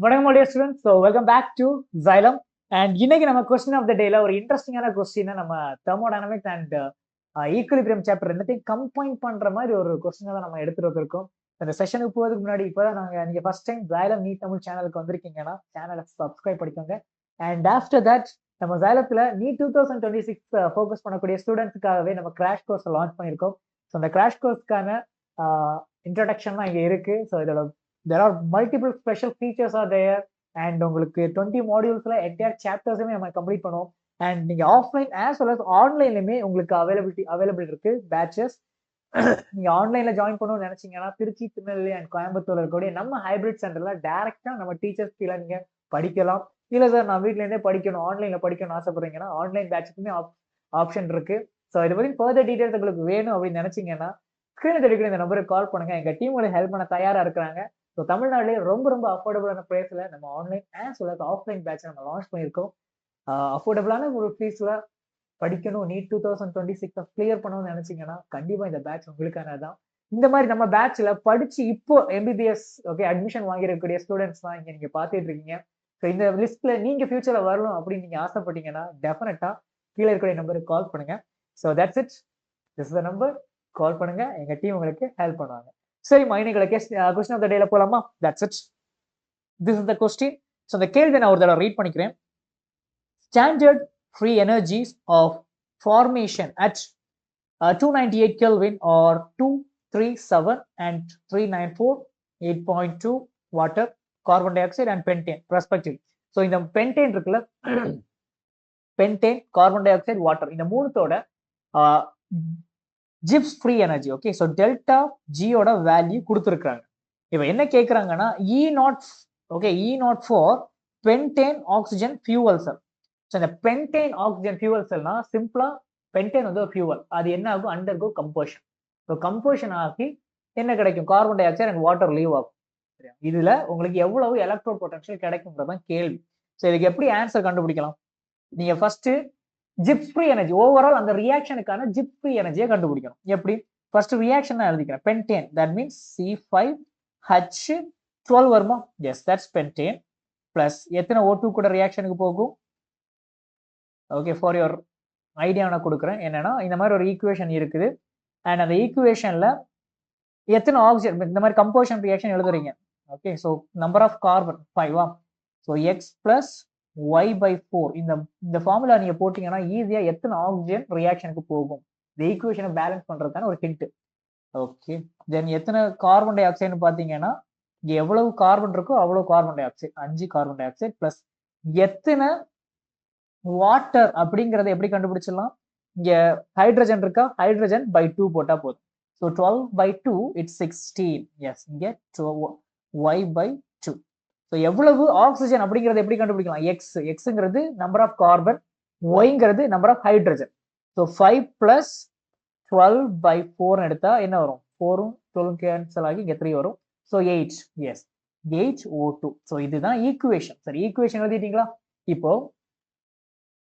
வணக்கம் dear students. So welcome back to Xylem. And இன்னைக்கு நம்ம கொஸ்டின் ஆஃப் த டேல ஒரு இன்ட்ரெஸ்டிங்கான கொஸ்டினை நம்ம தெர்மோடைனமிக்ஸ் அண்ட் ஈக்குலிபிரியம் சாப்டர் ரெண்டுத்தையும் கம்பைன் பண்ற மாதிரி ஒரு கொஸ்டினை தான் நம்ம எடுத்துட்டு வந்திருக்கோம். இந்த செஷனுக்கு போகிறதுக்கு முன்னாடி இப்போதான் நீங்க first time Xylem NEET Tamil சேனலுக்கு வந்திருக்கீங்கன்னா சேனலை சப்ஸ்கிரைப் பண்ணிக்கோங்க. அண்ட் ஆஃப்டர் தட் நம்ம Xylemல நீட் 2026 ஃபோக்கஸ் பண்ணக்கூடிய ஸ்டூடெண்ட்ஸுக்காகவே நம்ம கிராஷ் கோர்ஸ் லான்ச் பண்ணியிருக்கோம். ஸோ அந்த கிராஷ் கோர்ஸ்க்கான இன்ட்ரடக்ஷன் தான் இங்க இருக்கு. ஸோ இதோட there are multiple special features are there and உங்களுக்கு 20 modules entire chapters நம்ம கம்ப்ளீட் பண்ணுவோம். அண்ட் நீங்க ஆஃப்லைன் ஆஸ் வெல் அஸ் ஆன்லைன்லயுமே உங்களுக்கு அவைலபிள் இருக்கு பேட்சஸ். நீங்க ஆன்லைன்ல ஜாயின் பண்ணணும்னு நினைச்சீங்கன்னா திருச்சி, திருநெல்வேலி அண்ட் கோயம்புத்தூர்ல இருக்கக்கூடிய நம்ம ஹைபிரிட் சென்டர்ல டைரக்டா நம்ம டீச்சர்ஸ் கீழே நீங்க படிக்கலாம். இல்ல சார் நான் வீட்ல இருந்தே படிக்கணும், ஆன்லைன்ல படிக்கணும்னு ஆசைப்படுறீங்கன்னா ஆன்லைன் பேட்சுக்குமே ஆப்ஷன் இருக்கு. ஸோ இதை பத்தி ஃபர்தர் டீடைல்ஸ் உங்களுக்கு வேணும் அப்படின்னு நினைச்சீங்கன்னா ஸ்கிரீன் தெரிவிக்கிற இந்த நம்பருக்கு கால் பண்ணுங்க. எங்க டீம் உங்களுக்கு ஹெல்ப் பண்ண தயாரா இருக்கிறாங்க. ஸோ தமிழ்நாட்டிலேயே ரொம்ப அஃபோர்டபுளான ப்ரைஸ்ல நம்ம online as well as offline batch நம்ம லான்ச் பண்ணியிருக்கோம். அஃபோர்டபுளான ஒரு ஃபீஸ்ல படிக்கணும், நீட் 2026 கிளியர் பண்ணணும்னு நினைச்சீங்கன்னா கண்டிப்பா இந்த பேட்ச் உங்களுக்கானதான். இந்த மாதிரி நம்ம பேட்ச்ல படிச்சு இப்போ எம்பிபிஎஸ் அட்மிஷன் வாங்கிருக்கக்கூடிய ஸ்டூடெண்ட்ஸ் தான் இங்க நீங்க பாத்துட்டு இருக்கீங்க. ஸோ இந்த லிஸ்ட்ல நீங்க ஃபியூச்சர்ல வரணும் அப்படின்னு நீங்க ஆசைப்பட்டீங்கன்னா டெஃபினட்டா கீழே இருக்கக்கூடிய நம்பருக்கு கால் பண்ணுங்க. So that's it, this is the number, call பண்ணுங்க, எங்க டீம் உங்களுக்கு ஹெல்ப் பண்ணுவாங்க. சரி, மைனிங்களை கொஸ்டின் ஆஃப் த டேல போலாமா? That's it, this is the question. So அந்த கேள்வி நான் ஒரு தடவை ரீட் பண்ணிக்கிறேன். Standard free energies of formation at 298 Kelvin or 237 and 394 8.2 water, carbon dioxide and pentane respectively. So இந்த pentane இருக்குல்ல, pentane, carbon dioxide, water, இந்த மூணுத்தோட Gibbs free energy. Okay, so delta ஜியோட வேல்யூ கொடுத்துருக்காங்க. இப்போ என்ன கேட்குறாங்கன்னா E0 for pentane oxygen fuel cell. So இந்த பென்டேன் ஆக்சிஜன் ஃபியூவல் செல்னா சிம்பிளா பென்டேன் வந்து ஒரு ஃபியூவல், அது என்ன ஆகும், அண்டர்கோ கம்போஷன். ஸோ கம்போஷன் ஆகி என்ன கிடைக்கும், carbon di oxide and water leave ஆகும். இதுல உங்களுக்கு எவ்வளவு எலக்ட்ரோ பொட்டன்ஷியல் கிடைக்கும்ன்றதான் கேள்வி. ஸோ இதுக்கு எப்படி ஆன்சர் கண்டுபிடிக்கலாம்? நீங்க first zips free energy, overall அந்த ரியாக்ஷனுக்கான ஜிப்ஸ் ஃப்ரீ எனர்ஜியை கண்டுபிடிக்கணும். எப்படி? ஃபர்ஸ்ட் ரியாக்ஷன் நான் எழுதிக்கிறேன். பென்டேன், தட் மீன்ஸ் C5H12 வருமா? S, that's pentane. பிளஸ் எத்தனை O2 கூட ரியாக்ஷனுக்கு போகும்? ஓகே, ஃபார் யுவர் ஐடியா நான் கொடுக்குறேன். என்னன்னா இந்த மாதிரி ஒரு ஈக்குவேஷன் இருக்குது அண்ட் அந்த ஈக்குவேஷன்ல எத்தனை ஆக்சிஜன், இந்த மாதிரி கம்போசிஷன் ரியாக்ஷன் எழுதுறீங்க. Okay, so number of carbon 5. So x plus y/4 இந்த ஃபார்முலா நீங்க போட்டீங்கன்னா ஈஸியா எத்தனை ஆக்சிஜன் ரியாக்ஷனுக்கு போகும் இந்த ஈக்குவேஷனை பேலன்ஸ் பண்றதுக்கான ஒரு ஹிண்ட். ஓகே, தென் எத்தனை கார்பன் டை ஆக்சைடுன்னு பாத்தீங்கன்னா இங்க எவ்வளவு கார்பன் இருக்கோ அவ்வளவு carbon di oxide, 5 carbon di oxide plus எத்தனை வாட்டர் அப்படிங்கறத எப்படி கண்டுபிடிச்சிடலாம்? இங்க ஹைட்ரஜன் இருக்கா, ஹைட்ரஜன் பை 2 போட்டா போதும். So 12/2 it's 16. எஸ், இங்க y/2. ஸோ எவ்வளவு ஆக்சிஜன் அப்படிங்கறத எப்படி கண்டுபிடிக்கலாம்? எக்ஸ்ங்கிறது நம்பர் ஆஃப் கார்பன், ஒய்ங்கிறது number of hydrogen. So 5 plus 12/4 எடுத்தா என்ன வரும்? 4ம் 12 கேன்சல் ஆகி இங்க 3 வரும். ஸோ 8. Yes, 8O2. ஸோ இதுதான் ஈக்குவேஷன். சரி, ஈக்குவேஷன் எழுதிட்டீங்களா? இப்போ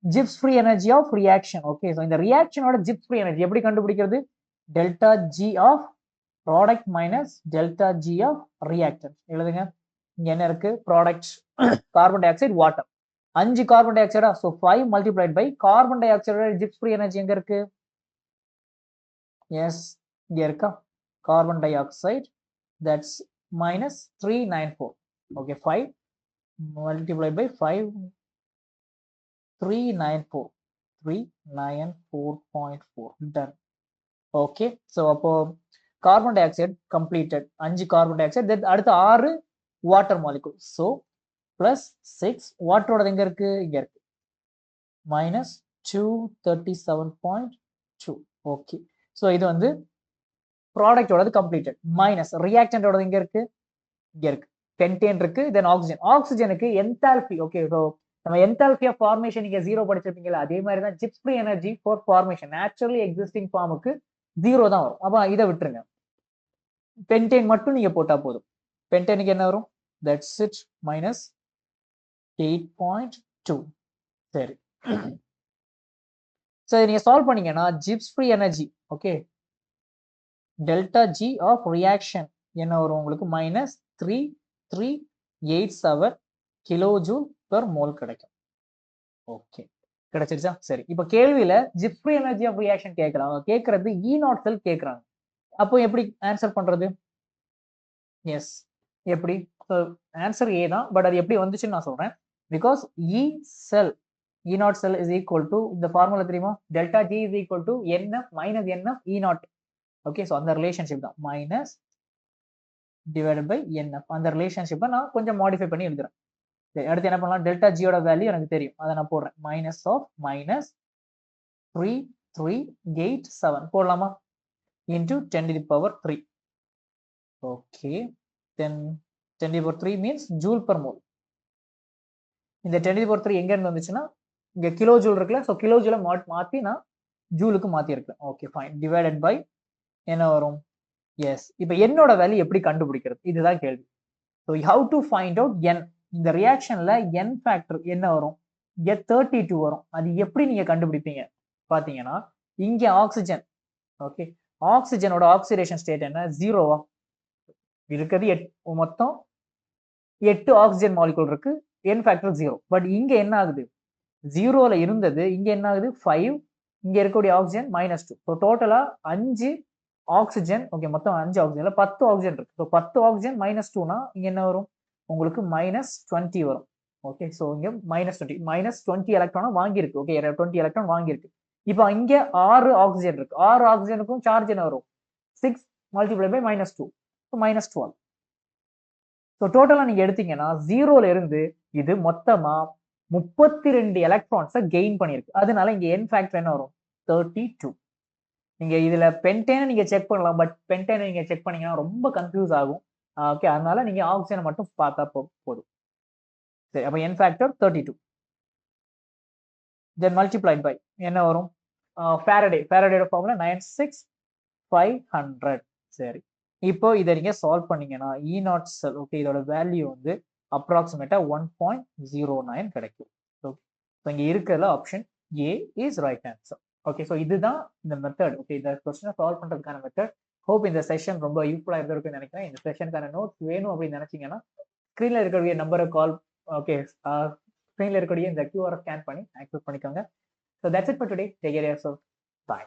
Gibbs free energy of reaction. Okay, so இந்த ரியாக்ஷனோட ஜிப்ஸ் ஃப்ரீ எனர்ஜி எப்படி கண்டுபிடிக்கிறது? Delta G of product minus delta G of reactants. எழுதுங்க. இங்க என்ன இருக்கு? Product carbon dioxide, water, 5 carbon டை ஆக்சைடா. ஸோ 5 மல்டிப்ளைட் பை கார்பன் டை ஆக்சைடோட ஜிப்ஸ் ஃப்ரீ எனர்ஜி எங்க இருக்கு? எஸ், இங்க இருக்கா, carbon dioxide, that's minus 394. Okay, 5 multiplied by 5, 394, 394.4 done. Okay, so அப்போ carbon dioxide completed, 5 carbon dioxide, then அடுத்து 6 வாட்டர் மாலிகூல். ஸோ பிளஸ் 6 வாட்டரோட எங்க இருக்கு? இங்க இருக்கு, minus 237.2. ஓகே, ஸோ இது வந்து ப்ராடக்டோடது கம்ப்ளீட்டட். மைனஸ் ரியாக்டன்டோட எங்க இருக்கு? இங்க இருக்கு, பென்டேன் இருக்கு, தென் ஆக்சிஜன். ஆக்சிஜனுக்கு என்தால்பி. ஓகே, ஸோ நம்ம என்தால்பி ஆஃப் ஃபார்மேஷன் நீங்க 0 படிச்சிருப்பீங்களா, அதே மாதிரி தான் Gibbs free energy for formation naturally existing ஃபார்முக்கு 0 தான் வரும். அப்ப இதை விட்டுருங்க, பென்டேன் மட்டும் நீங்க போட்டா போதும். பென்டேனுக்கு என்ன வரும்? That's it, minus 8.2. சரி, ஸோ நீங்க சால்வ் பண்ணீங்கன்னா Gibbs free energy, okay, delta G of reaction என்ன வரும் உங்களுக்கு? -3387 கிலோ ஜூல் பெர் மோல் கிடைக்கும். ஓகே, கிடைச்சிருச்சா? சரி, இப்போ கேள்வியில ஜிப்ரி எனர்ஜி ஆஃப் ரியாக்ஷன் கேட்கறாங்க. கேட்கறது இ நாட் செல் கேட்கறாங்க. அப்போ எப்படி ஆன்சர் பண்றது? எஸ், எப்படி? ஆன்சர் ஏ தான், பட் அது எப்படி வந்துச்சுன்னு நான் சொல்றேன். Because E sell, E not sell is equal to இந்த ஃபார்முலா தெரியுமா? Delta G is equal to NF minus NF E not. Okay, so அந்த ரிலேஷன்ஷிப் தான் மைனஸ் டிவைடட் பை என்எஃப். அந்த ரிலேஷன்ஷிப்பை நான் கொஞ்சம் மாடிஃபை பண்ணி எழுதுறேன். அடுத்து என்ன பண்ணலாம்? டெல்டா ஜியோட வேல்யூ எனக்கு தெரியும், அதை நான் போடுறேன். மைனஸ் ஆஃப் மைனஸ் 3387 போடலாமா? Into 10 to the power 3. Okay, then 10 to the power 3 means joule per mole. இந்த 10 to the power 3 எங்க இருந்து வந்துச்சுன்னா இங்க கிலோ ஜூல் இருக்குல்ல, ஸோ கிலோ ஜூலை மாற்றி நான் ஜூலுக்கு மாற்றி இருக்கேன். ஓகே ஃபைன், டிவைடட் பை என்ன வரும்? எஸ், இப்போ என்னோட வேல்யூ எப்படி கண்டுபிடிக்கிறது, இதுதான் கேள்வி. So how to find out N. இந்த ரியாக்ஷன்ல என் ஃபேக்டர் என்ன வரும்? இங்க 32 வரும். அது எப்படி நீங்க கண்டுபிடிப்பீங்க பாத்தீங்கன்னா, இங்க ஆக்சிஜன், ஓகே, ஆக்சிஜனோட ஆக்சிடேஷன் ஸ்டேட் என்ன? 0வா இருக்கிறது. மொத்தம் 8 ஆக்சிஜன் மாலிகுல் இருக்கு, என் ஃபேக்டர் 0. பட் இங்க என்ன ஆகுது? 0ல இருந்தது இங்க என்ன ஆகுது? 5. இங்க இருக்கக்கூடிய ஆக்சிஜன் -2. ஸோ டோட்டலா 5 ஆக்சிஜன். ஓகே, மொத்தம் 5 ஆக்சிஜன்ல 10 ஆக்சிஜன் இருக்கு. ஸோ 10 ஆக்சிஜன் -2னா இங்க என்ன வரும்? உங்களுக்கு -20 வரும். ஓகே, ஸோ இங்க -20 எலக்ட்ரானை வாங்கியிருக்கு. ஓகே, 20 எலக்ட்ரான் வாங்கியிருக்கு. இப்போ இங்க 6 ஆக்சிஜன் இருக்கு. 6 ஆக்சிஜனுக்கும் சார்ஜ் என்ன வரும்? 6 மல்டிப்ளை பை -2, -12. ஸோ டோட்டலா நீங்க எடுத்தீங்கன்னா 0ல இருந்து இது மொத்தமா 32 எலக்ட்ரான்ஸை கெயின் பண்ணியிருக்கு. அதனால இங்க என் ஃபேக்டர் என்ன வரும்? 32. நீங்க இதுல பென்டேனை நீங்க செக் பண்ணலாம், பட் பென்டேனை நீங்க செக் பண்ணீங்கன்னா ரொம்ப கன்ஃபியூஸ் ஆகும். ஓகே, அதனால நீங்க ஆக்சிஜனை மட்டும் பார்த்தா போதும். சரி, அப்ப என் ஃபேக்டர் 32. தென் மல்டிப்ளைட் பை என்ன வரும்? ஃபாரடேயோட ஃபார்முலா 96500. சரி, இப்போ இதை நீங்க சால்வ் பண்ணீங்கன்னா இ நாட் செல், ஓகே, இதோட வேல்யூ வந்து அப்ராக்சிமேட்டா 1.09 கிடைக்கும். ஸோ இங்க இருக்கிறதுல option A is right answer. Okay, so இதுதான் இந்த மெத்தட். ஓகே, இந்த கொஸ்டினை சால்வ் பண்றதுக்கான மெத்தட். ஹோப் இந்த செஷன் ரொம்ப யூஸ்ஃபுல்லா இருந்திருக்குன்னு நினைக்கிறேன். இந்த செஷனுக்கான நோட்ஸ் வேணும் அப்படின்னு நினைச்சீங்கன்னா ஸ்கிரீன்ல இருக்கக்கூடிய நம்பரை கால், ஓகே, ஸ்கிரீன்ல இருக்கக்கூடிய இந்த QR ஸ்கேன் பண்ணி ஆக்சஸ் பண்ணிக்கோங்க. So that's it for today. Take care of yourself. By.